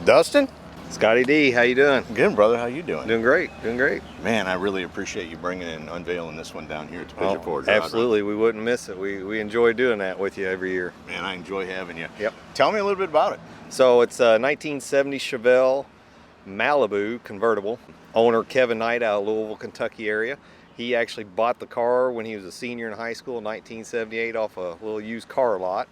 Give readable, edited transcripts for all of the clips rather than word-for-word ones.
Dustin? Scotty D, how you doing? Good, brother. How you doing? Doing great, doing great. Man, I really appreciate you bringing and unveiling this one down here at the Pigeon Forge. Absolutely, we wouldn't miss it. We enjoy doing that with you every year. Man, I enjoy having you. Yep. Tell me a little bit about it. So it's a 1970 Chevelle Malibu Convertible. Owner Kevin Knight out of Louisville, Kentucky area. He actually bought the car when he was a senior in high school in 1978 off a little used car lot,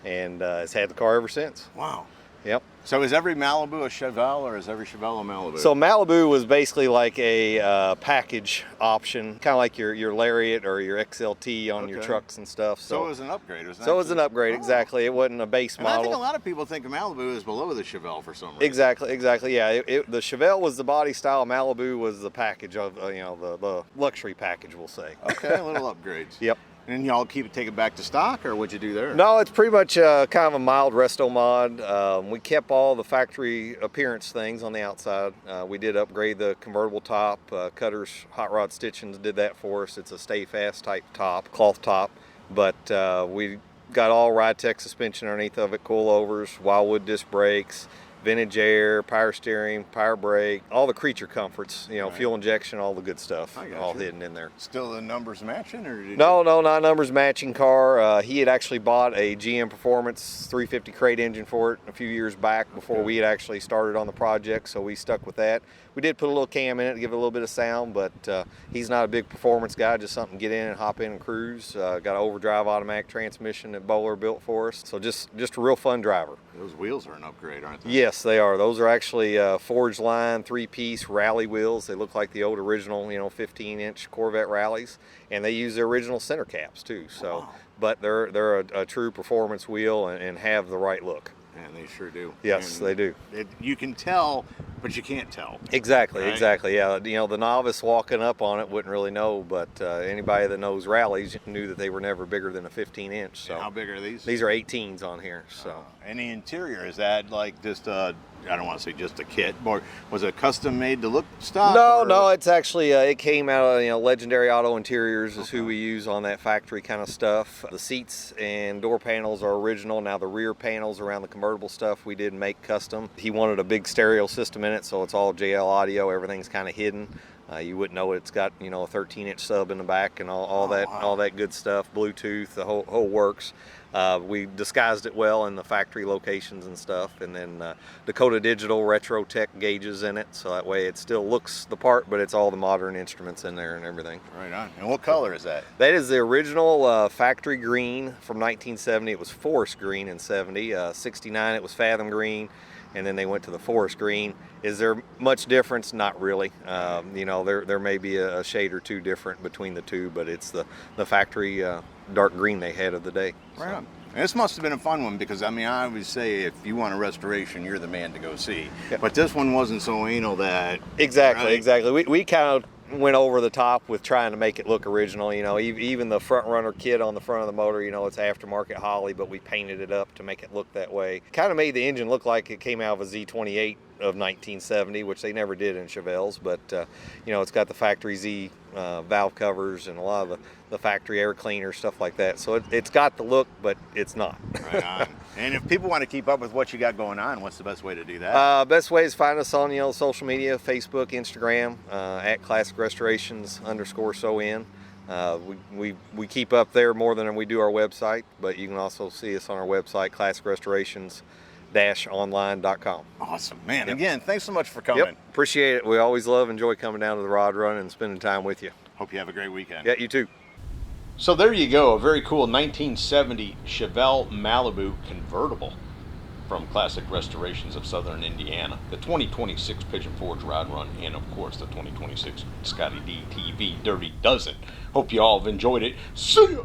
and has had the car ever since. Wow. Yep. So is every Malibu a Chevelle, or is every Chevelle a Malibu? So Malibu was basically like a package option, kind of like your Lariat or your XLT on your trucks and stuff. So it was an upgrade. So it was an upgrade, exactly. It wasn't a base model. I think a lot of people think of Malibu is below the Chevelle for some reason. Exactly. Yeah, the Chevelle was the body style. Malibu was the package of the luxury package, we'll say. Okay, little upgrades. Yep. And y'all take it back to stock, or what'd you do there? No, it's pretty much kind of a mild Restomod. We kept all the factory appearance things on the outside. We did upgrade the convertible top. Cutters Hot Rod Stitchings did that for us. It's a Stayfast type top, cloth top. But we got all Ride-Tech suspension underneath of it, coilovers, Wildwood disc brakes, vintage air, power steering, power brake, all the creature comforts, Right. Fuel injection, all the good stuff, all you. Hidden in there. Still the numbers matching, or did No, not numbers matching car. He had actually bought a GM Performance 350 crate engine for it a few years back before we had actually started on the project, so we stuck with that. We did put a little cam in it to give it a little bit of sound, but he's not a big performance guy, just something to get in and hop in and cruise. Got an overdrive automatic transmission that Bowler built for us, so just a real fun driver. Those wheels are an upgrade, aren't they? Yes, they are. Those are actually Forge Line 3-piece rally wheels. They look like the old original, 15-inch Corvette rallies, and they use the original center caps too. So, wow. But they're a true performance wheel and have the right look. And they sure do. Yes, and they do. You can tell, but you can't tell. Exactly, right? exactly. Yeah, the novice walking up on it wouldn't really know, but anybody that knows rallies knew that they were never bigger than a 15-inch. So and how big are these? These are 18s on here. So. And the interior, is that like just I don't want to say just a kit, but was it custom made to look stock? No, it's actually it came out of Legendary Auto Interiors is who we use on that factory kind of stuff. The seats and door panels are original. Now the rear panels around the convertible stuff we did make custom. He wanted a big stereo system in it, so it's all JL audio. Everything's kind of hidden. You wouldn't know it's got a 13-inch sub in the back and all that good stuff. Bluetooth, the whole works. We disguised it well in the factory locations and stuff, and then Dakota Digital Retro Tech gauges in it, so that way it still looks the part, but it's all the modern instruments in there and everything. Right on. And what color is that? That is the original factory green from 1970. It was forest green in 70. 69 it was fathom green, and then they went to the forest green. Is there much difference? Not really. There may be a shade or two different between the two, but it's the factory dark green they had of the day. Right on. And this must have been a fun one, because I always say if you want a restoration, you're the man to go see. Yep. But this one wasn't so anal that... Exactly. We kind of went over the top with trying to make it look original. Even the front runner kit on the front of the motor, it's aftermarket Holley, but we painted it up to make it look that way. Kind of made the engine look like it came out of a Z28 of 1970, which they never did in Chevelles, but it's got the factory Z valve covers and a lot of the factory air cleaner, stuff like that. So it's got the look, but it's not. Right on. And if people want to keep up with what you got going on, what's the best way to do that? Best way is find us on social media, Facebook, Instagram, at Classic Restorations _SON. We keep up there more than we do our website, but you can also see us on our website, classicrestorations-online.com. Awesome, man. Yep. Again, thanks so much for coming. Yep. Appreciate it. We always enjoy coming down to the rod run and spending time with you. Hope you have a great weekend. Yeah, you too. So there you go, a very cool 1970 Chevelle Malibu Convertible from Classic Restorations of Southern Indiana, the 2026 Pigeon Forge Rod Run, and of course the 2026 ScottieDTV Dirty Dozen. Hope you all have enjoyed it. See ya!